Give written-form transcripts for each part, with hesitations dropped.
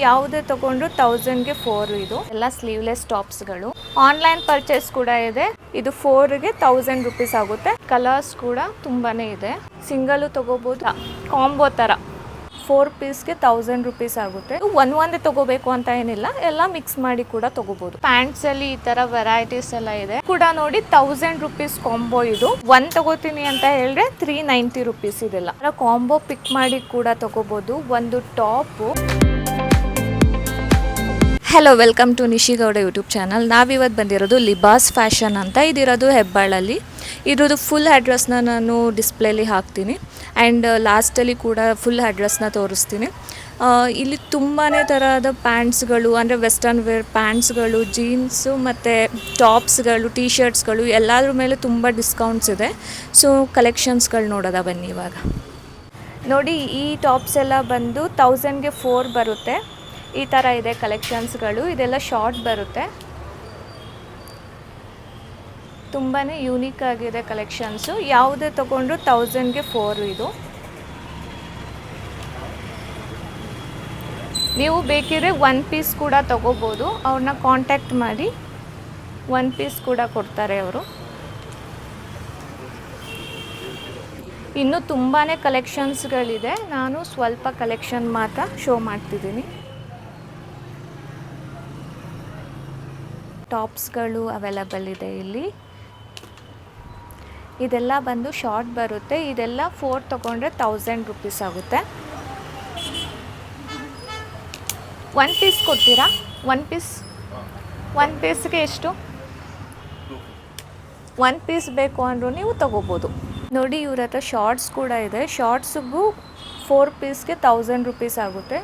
ಯಾವುದೇ ತಗೊಂಡ್ರು 1000ಗೆ 4 ಇದು ಎಲ್ಲ ಸ್ಲೀವ್ಲೆಸ್ ಟಾಪ್ಸ್ಗಳು. ಆನ್ಲೈನ್ ಪರ್ಚೇಸ್ ಕೂಡ ಇದೆ. ಇದು 4ಗೆ 1000 ರುಪೀಸ್ ಆಗುತ್ತೆ. ಕಲರ್ಸ್ ಕೂಡ ತುಂಬಾನೇ ಇದೆ. ಸಿಂಗಲ್ ತಗೋಬಹುದು, ಕಾಂಬೋ ತರ 4 ಪೀಸ್ಗೆ 1000 ರುಪೀಸ್ ಆಗುತ್ತೆ. ಒಂದೇ ತಗೋಬೇಕು ಅಂತ ಏನಿಲ್ಲ, ಎಲ್ಲ ಮಿಕ್ಸ್ ಮಾಡಿ ಕೂಡ ತಗೋಬಹುದು. ಪ್ಯಾಂಟ್ಸ್ ಅಲ್ಲಿ ಈ ತರ ವೆರೈಟೀಸ್ ಎಲ್ಲ ಇದೆ ಕೂಡ ನೋಡಿ. 1000 ರುಪೀಸ್ ಕಾಂಬೋ ಇದು. ಒಂದ್ ತಗೋತೀನಿ ಅಂತ ಹೇಳಿದ್ರೆ 390 ರುಪೀಸ್ ಇದೆಲ್ಲ. ಕಾಂಬೋ ಪಿಕ್ ಮಾಡಿ ಕೂಡ ತಗೋಬಹುದು. ಒಂದು top. Hello, welcome to Nishi Gowda YouTube channel. ನಾವಿವತ್ತು ಬಂದಿರೋದು ಲಿಬಾಸ್ ಫ್ಯಾಷನ್ ಅಂತ. ಇದಿರೋದು ಹೆಬ್ಬಾಳಲ್ಲಿ. ಇರೋದು ಫುಲ್ ಅಡ್ರೆಸ್ನ ನಾನು ಡಿಸ್ಪ್ಲೇಲಿ ಹಾಕ್ತೀನಿ ಆ್ಯಂಡ್ ಲಾಸ್ಟಲ್ಲಿ ಕೂಡ ಫುಲ್ ಅಡ್ರೆಸ್ನ ತೋರಿಸ್ತೀನಿ. ಇಲ್ಲಿ ತುಂಬಾ ಥರದ ಪ್ಯಾಂಟ್ಸ್ಗಳು ಅಂದರೆ ವೆಸ್ಟರ್ನ್ ವೇರ್ ಪ್ಯಾಂಟ್ಸ್ಗಳು, ಜೀನ್ಸು ಮತ್ತು ಟಾಪ್ಸ್ಗಳು, ಟೀ ಶರ್ಟ್ಸ್ಗಳು ಎಲ್ಲದ್ರ ಮೇಲೆ ತುಂಬ ಡಿಸ್ಕೌಂಟ್ಸ್ ಇದೆ. ಸೊ ಕಲೆಕ್ಷನ್ಸ್ಗಳು ನೋಡೋದ ಬನ್ನಿ ಇವಾಗ. ನೋಡಿ, ಈ ಟಾಪ್ಸ್ ಎಲ್ಲ ಬಂದು 1000ಗೆ 4 ಬರುತ್ತೆ. ಈ ಥರ ಇದೆ ಕಲೆಕ್ಷನ್ಸ್ಗಳು. ಇದೆಲ್ಲ ಶಾರ್ಟ್ ಬರುತ್ತೆ. ತುಂಬಾ ಯೂನಿಕ್ ಆಗಿದೆ ಕಲೆಕ್ಷನ್ಸು. ಯಾವುದೇ ತಗೊಂಡ್ರು 1000ಗೆ 4 ಇದು. ನೀವು ಬೇಕಿದ್ರೆ 1 ಪೀಸ್ ಕೂಡ ತಗೋಬೋದು. ಅವ್ರನ್ನ ಕಾಂಟ್ಯಾಕ್ಟ್ ಮಾಡಿ 1 ಪೀಸ್ ಕೂಡ ಕೊಡ್ತಾರೆ ಅವರು. ಇನ್ನೂ ತುಂಬಾ ಕಲೆಕ್ಷನ್ಸ್ಗಳಿದೆ. ನಾನು ಸ್ವಲ್ಪ ಕಲೆಕ್ಷನ್ ಮಾತ್ರ ಶೋ ಮಾಡ್ತಿದ್ದೀನಿ. ಟಾಪ್ಸ್ಗಳು ಅವೈಲಬಲ್ ಇದೆ ಇಲ್ಲಿ. ಇದೆಲ್ಲ ಬಂದು ಶಾರ್ಟ್ ಬರುತ್ತೆ. ಇದೆಲ್ಲ 4 ತಗೊಂಡ್ರೆ 1000 ರುಪೀಸ್ ಆಗುತ್ತೆ. 1 ಪೀಸ್ ಕೊಡ್ತೀರಾ? 1 ಪೀಸ್ಗೆ ಎಷ್ಟು? 1 ಪೀಸ್ ಬೇಕು ಅಂದರೂ ನೀವು ತಗೋಬೋದು. ನೋಡಿ, ಇವ್ರ ಹತ್ರ ಶಾರ್ಟ್ಸ್ ಕೂಡ ಇದೆ. ಶಾರ್ಟ್ಸ್ಗೂ 4 ಪೀಸ್ಗೆ 1000 ರುಪೀಸ್ ಆಗುತ್ತೆ.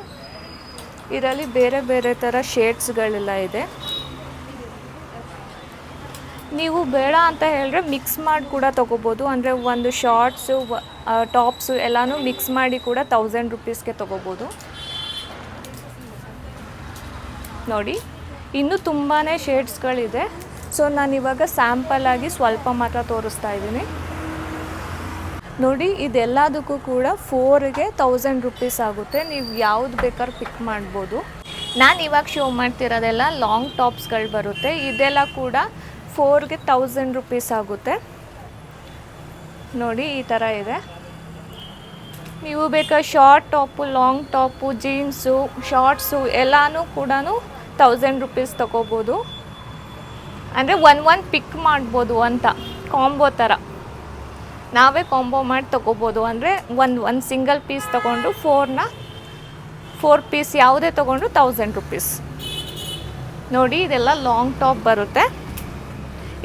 ಇದರಲ್ಲಿ ಬೇರೆ ಬೇರೆ ಥರ ಶೇಡ್ಸ್ಗಳೆಲ್ಲ ಇದೆ. ನೀವು ಬೇಡ ಅಂತ ಹೇಳಿದ್ರೆ ಮಿಕ್ಸ್ ಮಾಡಿ ಕೂಡ ತೊಗೋಬೋದು. ಅಂದರೆ ಒಂದು ಶಾರ್ಟ್ಸು ಟಾಪ್ಸು ಎಲ್ಲನೂ ಮಿಕ್ಸ್ ಮಾಡಿ ಕೂಡ 1000 ರುಪೀಸ್ಗೆ ತೊಗೋಬೋದು. ನೋಡಿ, ಇನ್ನೂ ತುಂಬಾ ಶೇಡ್ಸ್ಗಳಿದೆ. ಸೊ ನಾನಿವಾಗ ಸ್ಯಾಂಪಲ್ ಆಗಿ ಸ್ವಲ್ಪ ಮಾತ್ರ ತೋರಿಸ್ತಾ ಇದ್ದೀನಿ. ನೋಡಿ, ಇದೆಲ್ಲದಕ್ಕೂ ಕೂಡ 4ಗೆ 1000 ರುಪೀಸ್ ಆಗುತ್ತೆ. ನೀವು ಯಾವ್ದು ಬೇಕಾದ್ರೂ ಪಿಕ್ ಮಾಡ್ಬೋದು. ನಾನು ಇವಾಗ ಶೋ ಮಾಡ್ತಿರೋದೆಲ್ಲ ಲಾಂಗ್ ಟಾಪ್ಸ್ಗಳು ಬರುತ್ತೆ. ಇದೆಲ್ಲ ಕೂಡ 4ಗೆ 1000 ರುಪೀಸ್ ಆಗುತ್ತೆ. ನೋಡಿ, ಈ ಥರ ಇದೆ. ನೀವು ಬೇಕಾದ್ರೆ short top, long top, jeans, shorts ಎಲ್ಲನೂ ಕೂಡ 1000 ರುಪೀಸ್ ತಗೋಬೋದು. ಅಂದರೆ ಒಂದು ಪಿಕ್ ಮಾಡ್ಬೋದು ಅಂತ, ಕಾಂಬೋ ಥರ ನಾವೇ ಕಾಂಬೋ ಮಾಡಿ ತೊಗೋಬೋದು. ಅಂದರೆ ಒಂದು ಸಿಂಗಲ್ ಪೀಸ್ ತೊಗೊಂಡು 4 ಪೀಸ್ ಯಾವುದೇ ತೊಗೊಂಡು 1000 ರುಪೀಸ್. ನೋಡಿ, ಇದೆಲ್ಲ ಲಾಂಗ್ ಟಾಪ್ ಬರುತ್ತೆ.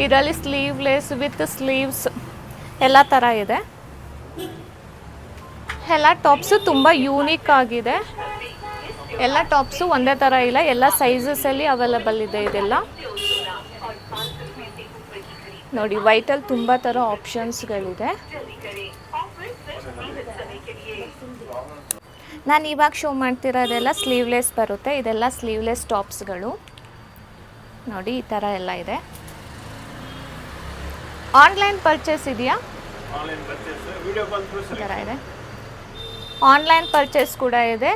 ಇದರಲ್ಲಿ ಸ್ಲೀವ್ಲೆಸ್ ವಿತ್ ಸ್ಲೀವ್ಸ್ ಎಲ್ಲ ಥರ ಇದೆ. ಎಲ್ಲ ಟಾಪ್ಸು ತುಂಬ ಯೂನಿಕ್ ಆಗಿದೆ. ಎಲ್ಲ ಟಾಪ್ಸು ಒಂದೇ ಥರ ಇಲ್ಲ, ಎಲ್ಲ ಸೈಜಸಲ್ಲಿ ಅವೈಲಬಲ್ ಇದೆ. ಇದೆಲ್ಲ ನೋಡಿ, ವೈಟಲ್ಲಿ ತುಂಬ ಥರ ಆಪ್ಷನ್ಸ್ಗಳಿದೆ. ನಾನು ಇವಾಗ ಶೋ ಮಾಡ್ತಿರೋದೆಲ್ಲ ಸ್ಲೀವ್ಲೆಸ್ ಬರುತ್ತೆ. ಇದೆಲ್ಲ ಸ್ಲೀವ್ಲೆಸ್ ಟಾಪ್ಸ್ಗಳು. ನೋಡಿ, ಈ ಥರ ಎಲ್ಲ ಇದೆ. ಆನ್ಲೈನ್ ಪರ್ಚೇಸ್ ಇದೆಯಾ? ಈ ಥರ ಇದೆ. ಆನ್ಲೈನ್ ಪರ್ಚೇಸ್ ಕೂಡ ಇದೆ.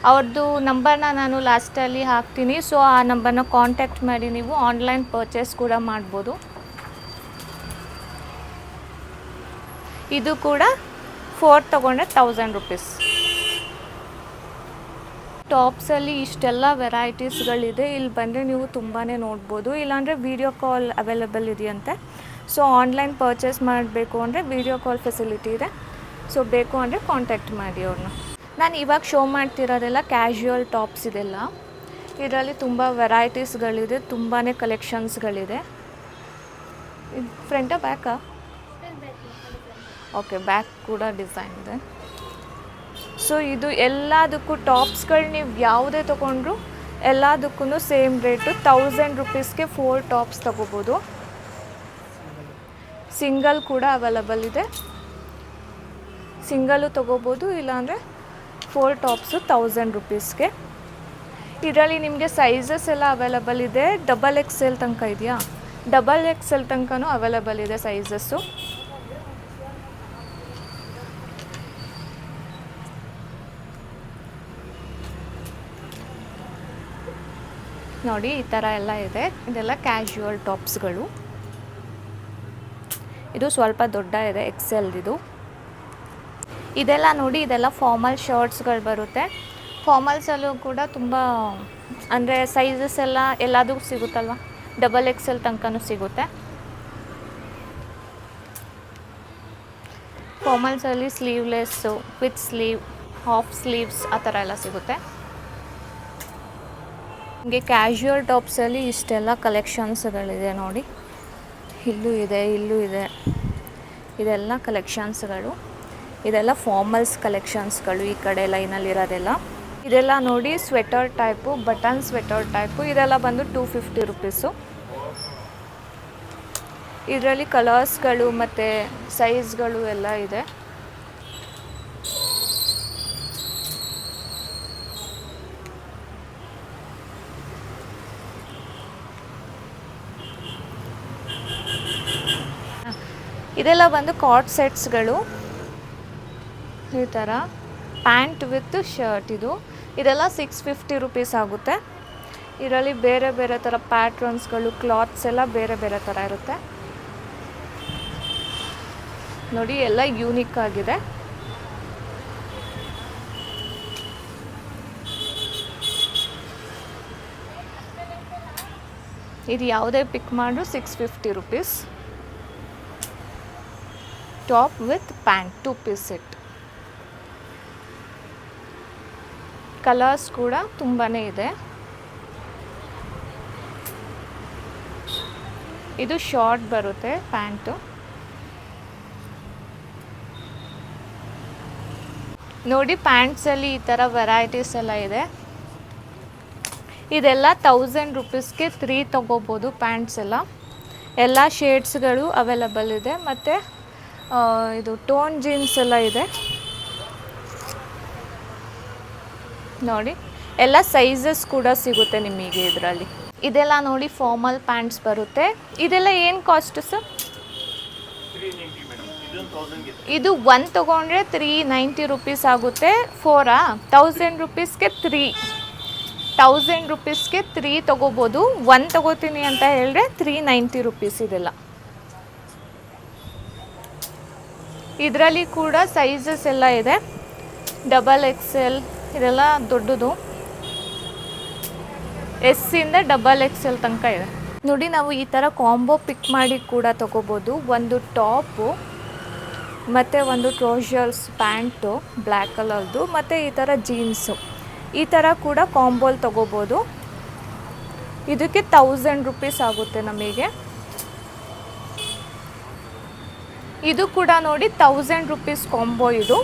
ಅವ್ರದ್ದು ನಂಬರ್ನ ನಾನು ಲಾಸ್ಟಲ್ಲಿ ಹಾಕ್ತೀನಿ. ಸೊ ಆ ನಂಬರ್ನ ಕಾಂಟ್ಯಾಕ್ಟ್ ಮಾಡಿ ನೀವು ಆನ್ಲೈನ್ ಪರ್ಚೇಸ್ ಕೂಡ ಮಾಡ್ಬೋದು. ಇದು ಕೂಡ 4 ತಗೊಂಡ್ರೆ 1000 ರುಪೀಸ್. ಟಾಪ್ಸಲ್ಲಿ ಇಷ್ಟೆಲ್ಲ ವೆರೈಟೀಸ್ಗಳಿದೆ. ಇಲ್ಲಿ ಬಂದರೆ ನೀವು ತುಂಬಾ ನೋಡ್ಬೋದು. ಇಲ್ಲಾಂದರೆ ವಿಡಿಯೋ ಕಾಲ್ ಅವೈಲಬಲ್ ಇದೆಯಂತೆ. ಸೊ ಆನ್ಲೈನ್ ಪರ್ಚೇಸ್ ಮಾಡಬೇಕು ಅಂದರೆ ವಿಡಿಯೋ ಕಾಲ್ ಫೆಸಿಲಿಟಿ ಇದೆ. ಸೊ ಬೇಕು ಅಂದರೆ ಕಾಂಟ್ಯಾಕ್ಟ್ ಮಾಡಿ ಅವ್ರನ್ನ. ನಾನು ಇವಾಗ ಶೋ ಮಾಡ್ತಿರೋದೆಲ್ಲ ಕ್ಯಾಶುವಲ್ ಟಾಪ್ಸ್ ಇದೆಲ್ಲ. ಇದರಲ್ಲಿ ತುಂಬ ವೆರೈಟೀಸ್ಗಳಿದೆ, ತುಂಬಾ ಕಲೆಕ್ಷನ್ಸ್ಗಳಿದೆ. ಇದು ಫ್ರಂಟಾ ಬ್ಯಾಕಾ? ಓಕೆ, ಬ್ಯಾಕ್ ಕೂಡ ಡಿಸೈನ್ ಇದೆ. ಸೊ ಇದು ಎಲ್ಲದಕ್ಕೂ ಟಾಪ್ಸ್ಗಳು ನೀವು ಯಾವುದೇ ತೊಗೊಂಡ್ರು ಎಲ್ಲದಕ್ಕೂ ಸೇಮ್ ರೇಟು. 1000 ರುಪೀಸ್ಗೆ 4 ಟಾಪ್ಸ್ ತೊಗೋಬೋದು. ಸಿಂಗಲ್ ಕೂಡ ಅವೈಲಬಲ್ ಇದೆ. ಸಿಂಗಲ್ಲು ತೊಗೋಬೋದು, ಇಲ್ಲಾಂದರೆ 4 ಟಾಪ್ಸು 1000 ರುಪೀಸ್ಗೆ. ಇದರಲ್ಲಿ ನಿಮಗೆ ಸೈಜಸ್ ಎಲ್ಲ ಅವೈಲಬಲ್ ಇದೆ. XXL ತನಕ ಇದೆಯಾ? XXL ತನಕನೂ ಅವೈಲಬಲ್ ಇದೆ ಸೈಜಸ್ಸು. ನೋಡಿ ಈ ಥರ ಎಲ್ಲ ಇದೆ. ಇದೆಲ್ಲ ಕ್ಯಾಶುವಲ್ ಟಾಪ್ಸ್ಗಳು. ಇದು ಸ್ವಲ್ಪ ದೊಡ್ಡ ಇದೆ, ಎಕ್ಸೆಲ್ ಇದು. ಇದೆಲ್ಲ ನೋಡಿ, ಇದೆಲ್ಲ ಫಾರ್ಮಲ್ ಶರ್ಟ್ಸ್ಗಳು ಬರುತ್ತೆ. ಫಾರ್ಮಲ್ಸಲ್ಲೂ ಕೂಡ ತುಂಬ ಅಂದರೆ ಸೈಜಸ್ ಎಲ್ಲ ಎಲ್ಲದೂ ಸಿಗುತ್ತಲ್ವ, ಡಬಲ್ ಎಕ್ಸೆಲ್ ತನಕನೂ ಸಿಗುತ್ತೆ. ಫಾರ್ಮಲ್ಸಲ್ಲಿ sleeveless, with sleeve, half sleeves ಆ ಥರ ಎಲ್ಲ ಸಿಗುತ್ತೆ. ನಿಮಗೆ ಕ್ಯಾಶುವಲ್ ಟಾಪ್ಸಲ್ಲಿ ಇಷ್ಟೆಲ್ಲ ಕಲೆಕ್ಷನ್ಸ್ಗಳಿದೆ ನೋಡಿ. ಇಲ್ಲೂ ಇದೆ, ಇಲ್ಲೂ ಇದೆ. ಇದೆಲ್ಲ ಕಲೆಕ್ಷನ್ಸ್ಗಳು. ಇದೆಲ್ಲ ಫಾರ್ಮಲ್ಸ್ ಕಲೆಕ್ಷನ್ಸ್ಗಳು. ಈ ಕಡೆ ಲೈನಲ್ಲಿರೋದೆಲ್ಲ ಇದೆಲ್ಲ ನೋಡಿ sweater type, button sweater type. ಇದೆಲ್ಲ ಬಂದು 250 ರುಪೀಸು. ಇದರಲ್ಲಿ ಕಲರ್ಸ್ಗಳು ಮತ್ತು ಸೈಜ್ಗಳು ಎಲ್ಲ ಇದೆ. ಇದೆಲ್ಲ ಬಂದು ಕಾರ್ಡ್ ಸೆಟ್ಸ್ಗಳು. ಈ ಥರ ಪ್ಯಾಂಟ್ ವಿತ್ ಶರ್ಟ್ ಇದೆಲ್ಲ 650 ರುಪೀಸ್ ಆಗುತ್ತೆ. ಇದರಲ್ಲಿ ಬೇರೆ ಬೇರೆ ಥರ ಪ್ಯಾಟ್ರನ್ಸ್ಗಳು, ಕ್ಲಾತ್ಸ್ ಎಲ್ಲ ಬೇರೆ ಬೇರೆ ಥರ ಇರುತ್ತೆ ನೋಡಿ. ಎಲ್ಲ ಯೂನಿಕ್ ಆಗಿದೆ. ಇದು ಯಾವುದೇ ಪಿಕ್ ಮಾಡಿದ್ರು 650 rupees. Top with pant 2 piece set. Colours ಕೂಡ ತುಂಬಾ ಇದೆ. ಇದು ಶಾರ್ಟ್ ಬರುತ್ತೆ ಪ್ಯಾಂಟು. ನೋಡಿ ಪ್ಯಾಂಟ್ಸಲ್ಲಿ ಈ ಥರ ವೆರೈಟೀಸ್ ಎಲ್ಲ ಇದೆ. ಇದೆಲ್ಲ 1000 ರುಪೀಸ್ಗೆ 3 ತೊಗೋಬೋದು. ಪ್ಯಾಂಟ್ಸ್ ಎಲ್ಲ ಶೇಡ್ಸ್ಗಳು ಅವೈಲಬಲ್ ಇದೆ. ಮತ್ತು ಇದು ಟೋನ್ ಜೀನ್ಸ್ ಎಲ್ಲ ಇದೆ ನೋಡಿ. ಎಲ್ಲ ಸೈಜಸ್ ಕೂಡ ಸಿಗುತ್ತೆ ನಿಮಗೆ ಇದರಲ್ಲಿ. ಇದೆಲ್ಲ ನೋಡಿ ಫಾರ್ಮಲ್ ಪ್ಯಾಂಟ್ಸ್ ಬರುತ್ತೆ. ಇದೆಲ್ಲ ಏನು ಕಾಸ್ಟ್ ಸರ್? ಇದು 1 ತೊಗೊಂಡ್ರೆ 390 ರುಪೀಸ್ ಆಗುತ್ತೆ. 1000 ರುಪೀಸ್ಗೆ 1000 ರುಪೀಸ್ಗೆ 3 ತೊಗೋಬೋದು. 1 ತೊಗೋತೀನಿ ಅಂತ ಹೇಳಿದ್ರೆ 390 ರುಪೀಸ್. ಇದೆಲ್ಲ ಇದರಲ್ಲಿ ಕೂಡ ಸೈಜಸ್ ಎಲ್ಲ ಇದೆ. ಡಬಲ್ ಎಕ್ಸೆಲ್ ಇದೆಲ್ಲ ದೊಡ್ಡದು, ಎಸ್ಸಿಂದ ಡಬಲ್ ಎಕ್ಸೆಲ್ ತನಕ ಇದೆ ನೋಡಿ. ನಾವು ಈ ಥರ ಕಾಂಬೋ ಪಿಕ್ ಮಾಡಿ ಕೂಡ ತೊಗೋಬೋದು. ಒಂದು ಟಾಪು ಮತ್ತು ಒಂದು ಟ್ರೌಸರ್ಸ್ ಪ್ಯಾಂಟು ಬ್ಲ್ಯಾಕ್ ಕಲರ್ದು, ಮತ್ತು ಈ ಥರ ಜೀನ್ಸು, ಈ ಥರ ಕೂಡ ಕಾಂಬೋಲ್ ತೊಗೋಬೋದು. ಇದಕ್ಕೆ 1000 ರುಪೀಸ್ ಆಗುತ್ತೆ ನಮಗೆ. ಇದು ಕೂಡ ನೋಡಿ 1000 ರುಪೀಸ್ ಕಾಂಬೋ. ಇದು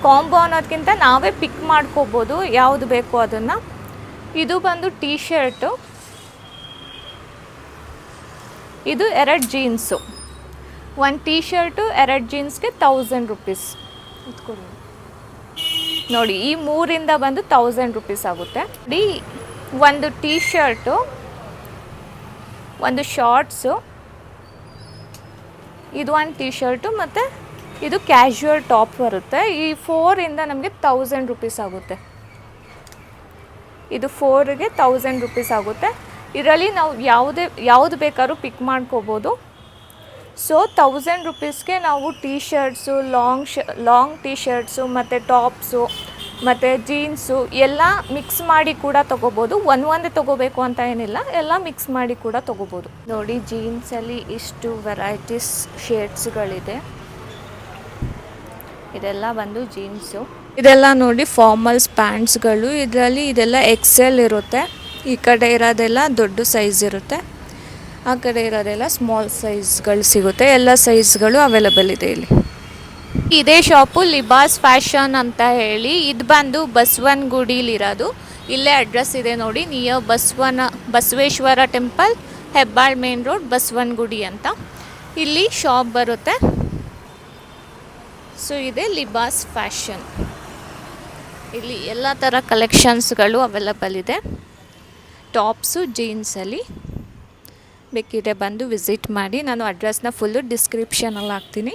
ಕಾಂಬೋ ಅನ್ನೋದಕ್ಕಿಂತ ನಾವೇ ಪಿಕ್ ಮಾಡ್ಕೋಬೋದು ಯಾವುದು ಬೇಕು ಅದನ್ನು. ಇದು ಬಂದು ಟೀ ಶರ್ಟು, ಇದು 2 ಜೀನ್ಸು. 1 ಟೀ ಶರ್ಟು 2 ಜೀನ್ಸ್ಗೆ 1000 ರುಪೀಸ್ ನೋಡಿ. ಈ 3ರಿಂದ ಬಂದು 1000 ರುಪೀಸ್ ಆಗುತ್ತೆ ನೋಡಿ. ಒಂದು ಟೀ ಶರ್ಟು, ಒಂದು ಶಾರ್ಟ್ಸು, ಇದು 1 ಟೀ ಶರ್ಟು, ಮತ್ತು ಇದು ಕ್ಯಾಶುವಲ್ ಟಾಪ್ ಬರುತ್ತೆ. ಈ 4ರಿಂದ ನಮಗೆ 1000 ರುಪೀಸ್ ಆಗುತ್ತೆ. ಇದು 4ಗೆ 1000 ರುಪೀಸ್ ಆಗುತ್ತೆ. ಇದರಲ್ಲಿ ನಾವು ಯಾವುದು ಬೇಕಾದ್ರೂ ಪಿಕ್ ಮಾಡ್ಕೋಬೋದು. ಸೊ 1000 ರುಪೀಸ್ಗೆ ನಾವು tea shirts, long tea shirts, ಮತ್ತು ಟಾಪ್ಸು, ಮತ್ತು ಜೀನ್ಸು ಎಲ್ಲ ಮಿಕ್ಸ್ ಮಾಡಿ ಕೂಡ ತೊಗೋಬೋದು. ಒಂದೇ ತೊಗೋಬೇಕು ಅಂತ ಏನಿಲ್ಲ, ಎಲ್ಲ ಮಿಕ್ಸ್ ಮಾಡಿ ಕೂಡ ತೊಗೋಬೋದು ನೋಡಿ. ಜೀನ್ಸಲ್ಲಿ ಇಷ್ಟು ವೆರೈಟೀಸ್ ಶೇಡ್ಸ್ಗಳಿದೆ. ಇದೆಲ್ಲ ಬಂದು ಜೀನ್ಸು. ಇದೆಲ್ಲ ನೋಡಿ ಫಾರ್ಮಲ್ಸ್ ಪ್ಯಾಂಟ್ಸ್ಗಳು. ಇದೆಲ್ಲ ಎಕ್ಸೆಲ್ ಇರುತ್ತೆ. ಈ ಕಡೆ ಇರೋದೆಲ್ಲ ದೊಡ್ಡ ಸೈಜ್ ಇರುತ್ತೆ, ಆ ಕಡೆ ಇರೋದೆಲ್ಲ ಸ್ಮಾಲ್ ಸೈಜ್ಗಳು ಸಿಗುತ್ತೆ. ಎಲ್ಲ ಸೈಜ್ಗಳು ಅವೈಲಬಲ್ ಇದೆ ಇಲ್ಲಿ. ಇದೇ ಶಾಪು ಲಿಬಾಸ್ ಫ್ಯಾಷನ್ ಅಂತ ಹೇಳಿ. ಇದು ಬಂದು ಬಸವನಗುಡಿಲಿರೋದು. ಇಲ್ಲೇ ಅಡ್ರೆಸ್ ಇದೆ ನೋಡಿ, near Basaveshwara temple, Hebbal main road, Basavanagudi ಅಂತ ಇಲ್ಲಿ ಶಾಪ್ ಬರುತ್ತೆ. ಸೊ ಇದೆ ಲಿಬಾಸ್ ಫ್ಯಾಷನ್. ಇಲ್ಲಿ ಎಲ್ಲ ಥರ ಕಲೆಕ್ಷನ್ಸ್ಗಳು ಅವೈಲಬಲ್ ಇದೆ. ಟಾಪ್ಸು ಜೀನ್ಸಲ್ಲಿ ಬೇಕಿದ್ರೆ ಬಂದು ವಿಸಿಟ್ ಮಾಡಿ. ನಾನು ಅಡ್ರೆಸ್ನ ಫುಲ್ಲು ಡಿಸ್ಕ್ರಿಪ್ಷನಲ್ಲಿ ಹಾಕ್ತೀನಿ.